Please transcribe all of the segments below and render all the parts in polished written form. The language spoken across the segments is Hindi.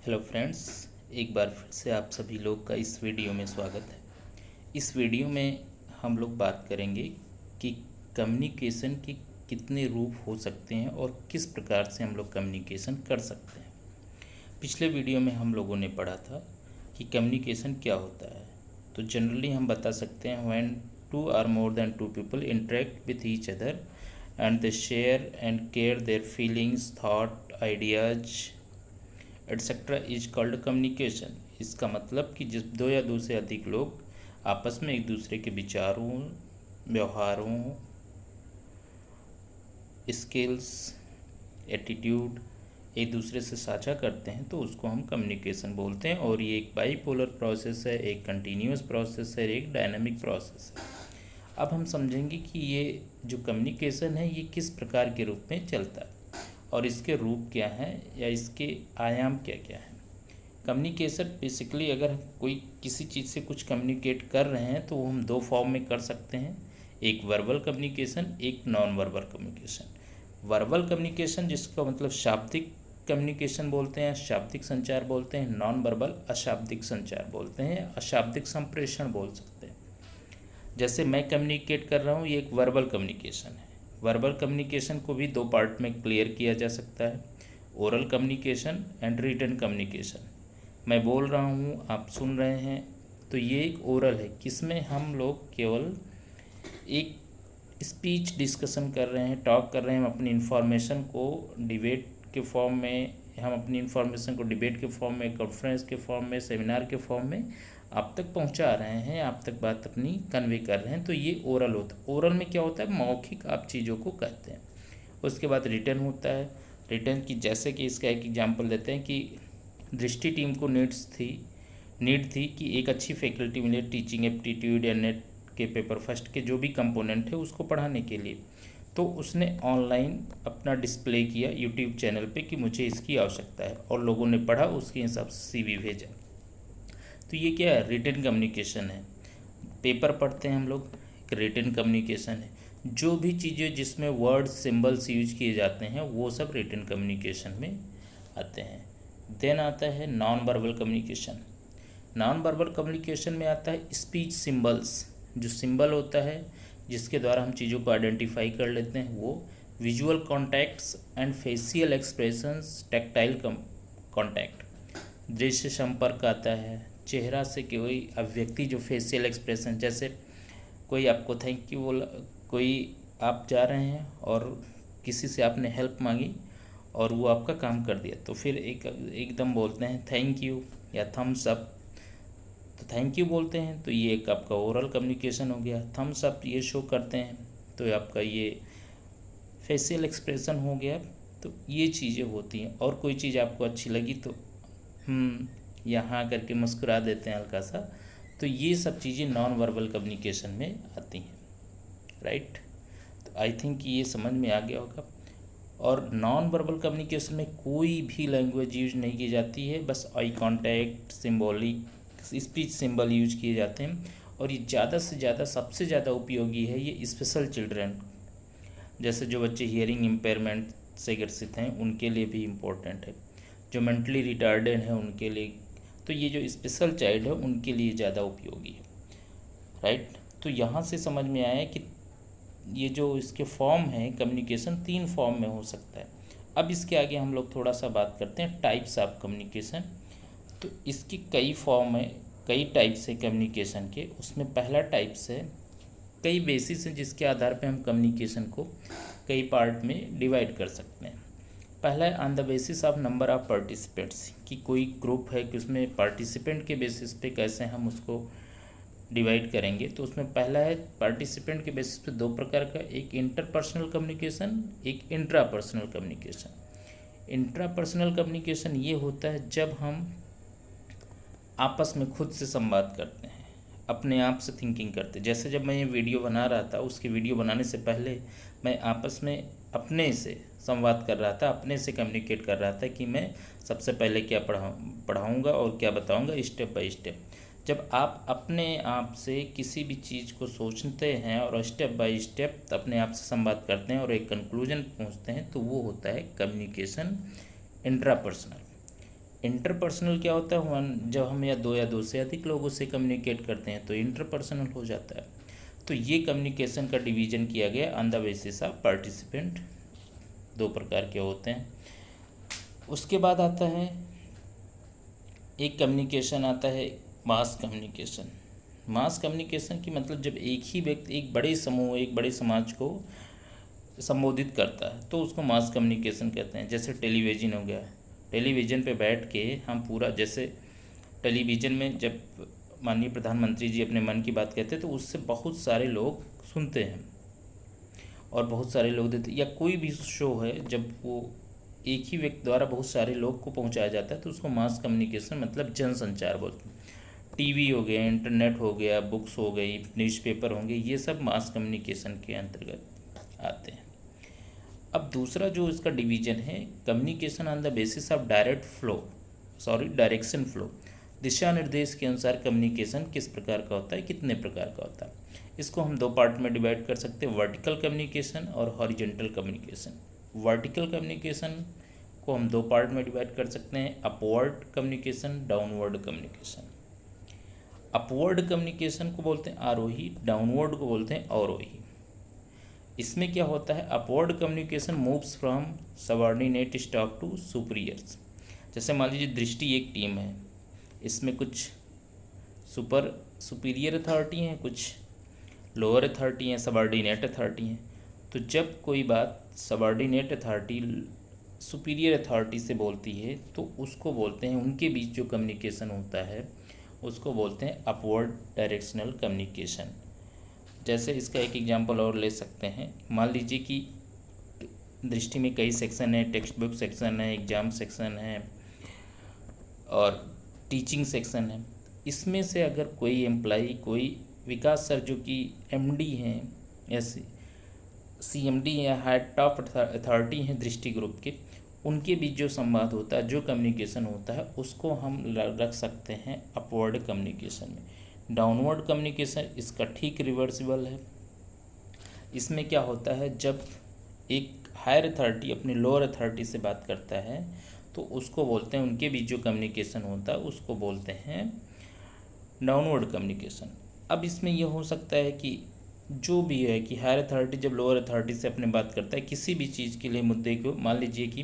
हेलो फ्रेंड्स, एक बार फिर से आप सभी लोग का इस वीडियो में स्वागत है। इस वीडियो में हम लोग बात करेंगे कि कम्युनिकेशन के कितने रूप हो सकते हैं और किस प्रकार से हम लोग कम्युनिकेशन कर सकते हैं। पिछले वीडियो में हम लोगों ने पढ़ा था कि कम्युनिकेशन क्या होता है। तो जनरली हम बता सकते हैं when two or more than two people interact with each other and they share and care their feelings, thought, ideas etcetera is called communication. इसका मतलब कि जिस दो या दो से अधिक लोग आपस में एक दूसरे के विचारों, व्यवहारों, स्किल्स, एटीट्यूड एक दूसरे से साझा करते हैं तो उसको हम कम्युनिकेशन बोलते हैं। और ये एक बाईपोलर प्रोसेस है, एक कंटिन्यूस प्रोसेस है, एक डायनामिक प्रोसेस है। अब हम समझेंगे कि ये जो कम्युनिकेशन है ये किस प्रकार के रूप में चलता है और इसके रूप क्या हैं या इसके आयाम क्या क्या हैं। कम्युनिकेशन बेसिकली अगर कोई किसी चीज़ से कुछ कम्युनिकेट कर रहे हैं तो वो हम दो फॉर्म में कर सकते हैं, एक वर्बल कम्युनिकेशन, एक non verbal communication. Verbal communication जिसका मतलब शाब्दिक कम्युनिकेशन बोलते हैं, शाब्दिक संचार बोलते हैं। नॉन वर्बल अशाब्दिक संचार बोलते हैं, अशाब्दिक संप्रेषण बोल सकते हैं। जैसे मैं कम्युनिकेट कर रहा हूँ, ये एक वर्बल कम्युनिकेशन है। वर्बल कम्युनिकेशन को भी दो पार्ट में क्लियर किया जा सकता है, oral communication and written communication. मैं बोल रहा हूँ, आप सुन रहे हैं, तो ये एक ओरल है किसमें हम लोग केवल एक स्पीच डिस्कशन कर रहे हैं, टॉक कर रहे हैं। हम अपनी इन्फॉर्मेशन को डिबेट के फॉर्म में, हम अपनी इन्फॉर्मेशन को डिबेट के फॉर्म में, कॉन्फ्रेंस के फॉर्म में, सेमिनार के फॉर्म में आप तक पहुंचा रहे हैं, आप तक बात अपनी कन्वे कर रहे हैं, तो ये ओरल होता है। ओरल में क्या होता है, मौखिक आप चीज़ों को कहते हैं। उसके बाद रिटन होता है। रिटन की जैसे कि इसका एक एग्जांपल देते हैं कि दृष्टि टीम को नीड थी कि एक अच्छी फैकल्टी मिले टीचिंग एप्टीट्यूड या नेट के पेपर फर्स्ट के जो भी कंपोनेंट है उसको पढ़ाने के लिए। तो उसने ऑनलाइन अपना डिस्प्ले किया यूट्यूब चैनल पे कि मुझे इसकी आवश्यकता है, और लोगों ने पढ़ा, उसके हिसाब से सीवी भेजा। तो ये क्या है, रिटन कम्युनिकेशन है। पेपर पढ़ते हैं हम लोग, रिटन कम्युनिकेशन है। जो भी चीज़ें जिसमें वर्ड्स, सिंबल्स यूज किए जाते हैं वो सब रिटन कम्युनिकेशन में आते हैं। देन आता है non verbal communication. Non verbal communication में आता है स्पीच सिंबल्स। जो सिंबल होता है जिसके द्वारा हम चीज़ों को आइडेंटिफाई कर लेते हैं, वो visual contacts and facial expressions, tactile contact, दृश्य संपर्क आता है। चेहरा से कोई अभिव्यक्ति, जो फेशियल एक्सप्रेशन, जैसे कोई आपको थैंक यू बोला, कोई आप जा रहे हैं और किसी से आपने हेल्प मांगी और वो आपका काम कर दिया, तो फिर एकदम बोलते हैं थैंक यू या थम्स अप। तो थैंक यू बोलते हैं तो ये एक आपका ओरल कम्युनिकेशन हो गया। थम्स अप ये शो करते हैं तो आपका ये फेशियल एक्सप्रेशन हो गया। तो ये चीज़ें होती हैं। और कोई चीज़ आपको अच्छी लगी तो यहाँ करके मुस्कुरा देते हैं हल्का सा। तो ये सब चीज़ें नॉन वर्बल कम्युनिकेशन में आती हैं, राइट। तो आई थिंक ये समझ में आ गया होगा। और नॉन वर्बल कम्युनिकेशन में कोई भी लैंग्वेज यूज नहीं की जाती है, बस eye contact, symbolic, speech symbol use किए जाते हैं। और ये ज़्यादा से ज़्यादा, सबसे ज़्यादा उपयोगी है ये स्पेशल चिल्ड्रन, जैसे जो बच्चे हियरिंग इम्पेयरमेंट से ग्रसित हैं उनके लिए भी इम्पोर्टेंट है, जो मेंटली रिटार्डेड हैं उनके लिए। तो ये जो स्पेशल चाइल्ड है उनके लिए ज़्यादा उपयोगी है, राइट। तो यहाँ से समझ में आया कि ये जो इसके फॉर्म है कम्युनिकेशन, 3 फॉर्म में हो सकता है। अब इसके आगे हम लोग थोड़ा सा बात करते हैं टाइप्स ऑफ कम्युनिकेशन। तो इसकी कई फॉर्म है, कई टाइप्स है कम्युनिकेशन के। उसमें पहला टाइप्स है, कई बेसिस हैं जिसके आधार पे हम कम्युनिकेशन को कई पार्ट में डिवाइड कर सकते हैं। पहला है on the basis of number of participants, कि कोई ग्रुप है कि उसमें पार्टिसिपेंट के बेसिस पे कैसे हम उसको डिवाइड करेंगे। तो उसमें पहला है पार्टिसिपेंट के बेसिस पे 2 प्रकार का, एक इंटरपर्सनल कम्युनिकेशन, एक इंट्रापर्सनल कम्युनिकेशन। इंट्रापर्सनल कम्युनिकेशन ये होता है जब हम आपस में खुद से संवाद करते हैं, अपने आप से थिंकिंग करते हैं। जैसे जब मैं ये वीडियो बना रहा था, उसके वीडियो बनाने से पहले मैं आपस में अपने से संवाद कर रहा था, अपने से कम्युनिकेट कर रहा था कि मैं सबसे पहले क्या पढ़ाऊँगा और क्या बताऊँगा, स्टेप बाय स्टेप। जब आप अपने आप से किसी भी चीज़ को सोचते हैं और स्टेप बाय स्टेप अपने आप से संवाद करते हैं और एक कंक्लूजन पहुंचते हैं, तो वो होता है कम्युनिकेशन इंट्रापर्सनल। इंटरपर्सनल क्या होता है, जब हम या दो से अधिक लोगों से कम्युनिकेट करते हैं तो इंटरपर्सनल हो जाता है। तो ये कम्युनिकेशन का डिवीजन किया गया on the basis of participant, दो प्रकार के होते हैं। उसके बाद आता है एक कम्युनिकेशन आता है मास कम्युनिकेशन। मास कम्युनिकेशन की मतलब जब एक ही व्यक्ति एक बड़े समूह, एक बड़े समाज को संबोधित करता है तो उसको मास कम्युनिकेशन कहते हैं। जैसे टेलीविज़न हो गया, टेलीविज़न पे बैठ के हम पूरा, जैसे टेलीविज़न में जब माननीय प्रधानमंत्री जी अपने मन की बात कहते हैं तो उससे बहुत सारे लोग सुनते हैं और बहुत सारे लोग देते, या कोई भी शो है जब वो एक ही व्यक्ति द्वारा बहुत सारे लोग को पहुंचाया जाता है तो उसको मास कम्युनिकेशन मतलब जनसंचार बोलते हैं। टीवी हो गया, इंटरनेट हो गया, बुक्स हो गई, न्यूज़पेपर होंगे, ये सब मास कम्युनिकेशन के अंतर्गत आते हैं। अब दूसरा जो इसका डिवीजन है, communication on the basis of direction flow, दिशा निर्देश के अनुसार कम्युनिकेशन किस प्रकार का होता है, कितने प्रकार का होता है। इसको हम दो पार्ट में डिवाइड कर सकते हैं, वर्टिकल कम्युनिकेशन और हॉरिजॉन्टल कम्युनिकेशन। वर्टिकल कम्युनिकेशन को हम दो पार्ट में डिवाइड कर सकते हैं, upward communication, downward communication. Upward communication को बोलते हैं आरोही, डाउनवर्ड को बोलते हैं अवरोही। इसमें क्या होता है, upward communication moves from subordinate staff to superiors. जैसे मान लीजिए दृष्टि एक टीम है, इसमें कुछ सुपीरियर अथॉरिटी हैं, कुछ लोअर अथॉरिटी हैं, सबऑर्डिनेट अथॉरिटी हैं। तो जब कोई बात सबऑर्डिनेट अथॉरिटी सुपीरियर अथॉरिटी से बोलती है तो उसको बोलते हैं, उनके बीच जो कम्युनिकेशन होता है उसको बोलते हैं अपवर्ड डायरेक्शनल कम्युनिकेशन। जैसे इसका एक एग्जांपल और ले सकते हैं, मान लीजिए कि दृष्टि में कई सेक्शन है, टेक्स्ट बुक सेक्शन है, एग्ज़ाम सेक्शन है और टीचिंग सेक्शन है। इसमें से अगर कोई एम्प्लाई, कोई विकास सर जो कि एमडी हैं या सीएमडी या हाई टॉप अथॉरिटी हैं दृष्टि ग्रुप के, उनके बीच जो संवाद होता है, जो कम्युनिकेशन होता है, उसको हम रख सकते हैं अपवर्ड कम्युनिकेशन में। डाउनवर्ड कम्युनिकेशन इसका ठीक रिवर्सिबल है। इसमें क्या होता है, जब एक हायर अथॉरिटी अपने लोअर अथॉरिटी से बात करता है तो उसको बोलते हैं, उनके बीच जो कम्युनिकेशन होता है उसको बोलते हैं डाउनवर्ड कम्युनिकेशन। अब इसमें यह हो सकता है कि जो भी है कि हायर अथॉरिटी जब लोअर अथॉरिटी से अपने बात करता है किसी भी चीज़ के लिए, मुद्दे को, मान लीजिए कि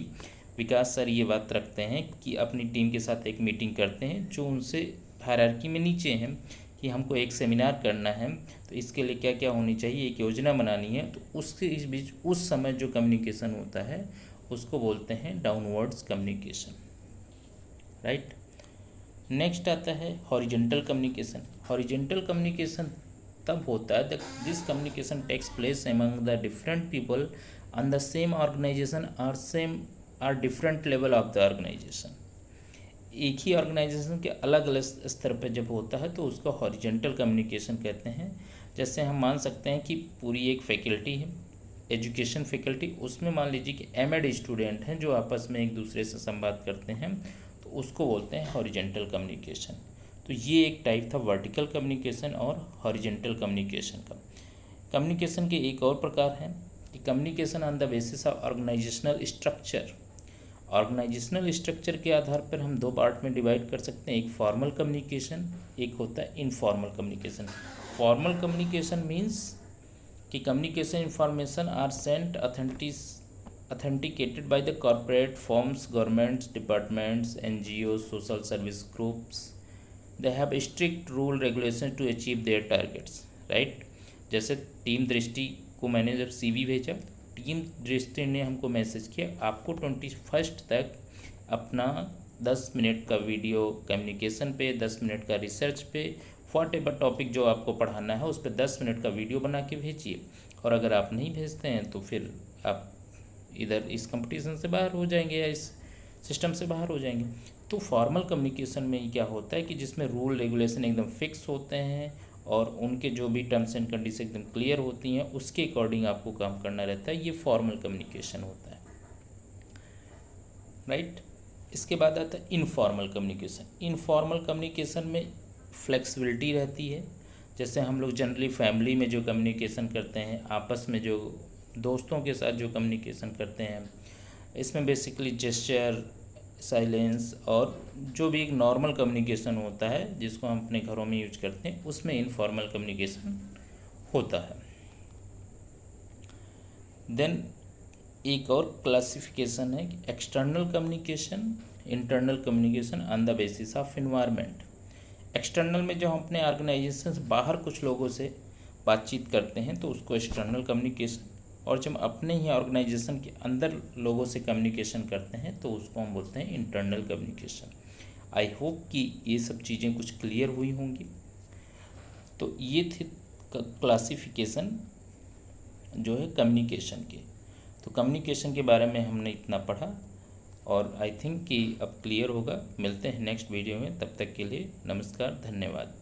विकास सर ये बात रखते हैं कि अपनी टीम के साथ एक मीटिंग करते हैं जो उनसे हायरार्की में नीचे हैं कि हमको एक सेमिनार करना है, तो इसके लिए क्या क्या होनी चाहिए, एक योजना बनानी है। तो उसके इस बीच उस समय जो कम्युनिकेशन होता है उसको बोलते हैं डाउनवर्ड्स कम्युनिकेशन, राइट। नेक्स्ट आता है हॉरिजॉन्टल कम्युनिकेशन। हॉरिजॉन्टल कम्युनिकेशन तब होता है this communication takes place among the different people on the same organization और different level of the organization. एक ही ऑर्गेनाइजेशन के अलग अलग स्तर पर जब होता है तो उसको हॉरिजॉन्टल कम्युनिकेशन कहते हैं। जैसे हम मान सकते हैं कि पूरी एक फैकल्टी है, एजुकेशन फैकल्टी, उसमें मान लीजिए कि एमएड स्टूडेंट हैं जो आपस में एक दूसरे से संवाद करते हैं, तो उसको बोलते हैं हॉरिजॉन्टल कम्युनिकेशन। तो ये एक टाइप था वर्टिकल कम्युनिकेशन और हॉरिजॉन्टल कम्युनिकेशन का। कम्युनिकेशन के एक और प्रकार है कि communication on the basis of organisational structure. Organisational structure के आधार पर हम दो पार्ट में डिवाइड कर सकते हैं, एक फॉर्मल कम्युनिकेशन, एक होता है informal communication. Formal communication means कि communication information are sent authenticated by the corporate firms, governments, departments, NGOs, social service groups. They have a strict rule regulations to achieve their targets, right? जैसे टीम दृष्टि को मैंने जब CV भेजा, टीम दृष्टि ने हमको मैसेज किया आपको 21 तक अपना 10 मिनट का वीडियो कम्युनिकेशन पे, 10 मिनट का रिसर्च पे, वॉट एवर टॉपिक जो आपको पढ़ाना है उस पर 10 मिनट का वीडियो बना के भेजिए। और अगर आप नहीं भेजते हैं तो फिर आप इधर इस कंपटीशन से बाहर हो जाएंगे या इस सिस्टम से बाहर हो जाएंगे। तो फॉर्मल कम्युनिकेशन में क्या होता है कि जिसमें रूल रेगुलेशन एकदम फिक्स होते हैं और उनके जो भी टर्म्स एंड कंडीशन एकदम क्लियर होती हैं, उसके अकॉर्डिंग आपको काम करना रहता है। ये फॉर्मल कम्युनिकेशन होता है, राइट। इसके बाद आता है इनफॉर्मल कम्युनिकेशन। इनफॉर्मल कम्युनिकेशन में फ्लेक्सिबिलिटी रहती है। जैसे हम लोग जनरली फैमिली में जो कम्युनिकेशन करते हैं, आपस में जो दोस्तों के साथ जो कम्युनिकेशन करते हैं, इसमें बेसिकली जेस्चर, साइलेंस और जो भी एक नॉर्मल कम्युनिकेशन होता है जिसको हम अपने घरों में यूज करते हैं, उसमें इनफॉर्मल कम्युनिकेशन होता है। देन एक और क्लासिफिकेशन है external communication, internal communication on the basis of environment. External में जो हम अपने ऑर्गेनाइजेशन से बाहर कुछ लोगों से बातचीत करते हैं तो उसको एक्सटर्नल कम्युनिकेशन, और जब अपने ही ऑर्गेनाइजेशन के अंदर लोगों से कम्युनिकेशन करते हैं तो उसको हम बोलते हैं इंटरनल कम्युनिकेशन। आई होप कि ये सब चीज़ें कुछ क्लियर हुई होंगी। तो ये थे क्लासिफिकेशन जो है कम्युनिकेशन के। तो कम्युनिकेशन के बारे में हमने इतना पढ़ा और आई थिंक कि अब क्लियर होगा। मिलते हैं नेक्स्ट वीडियो में, तब तक के लिए नमस्कार, धन्यवाद।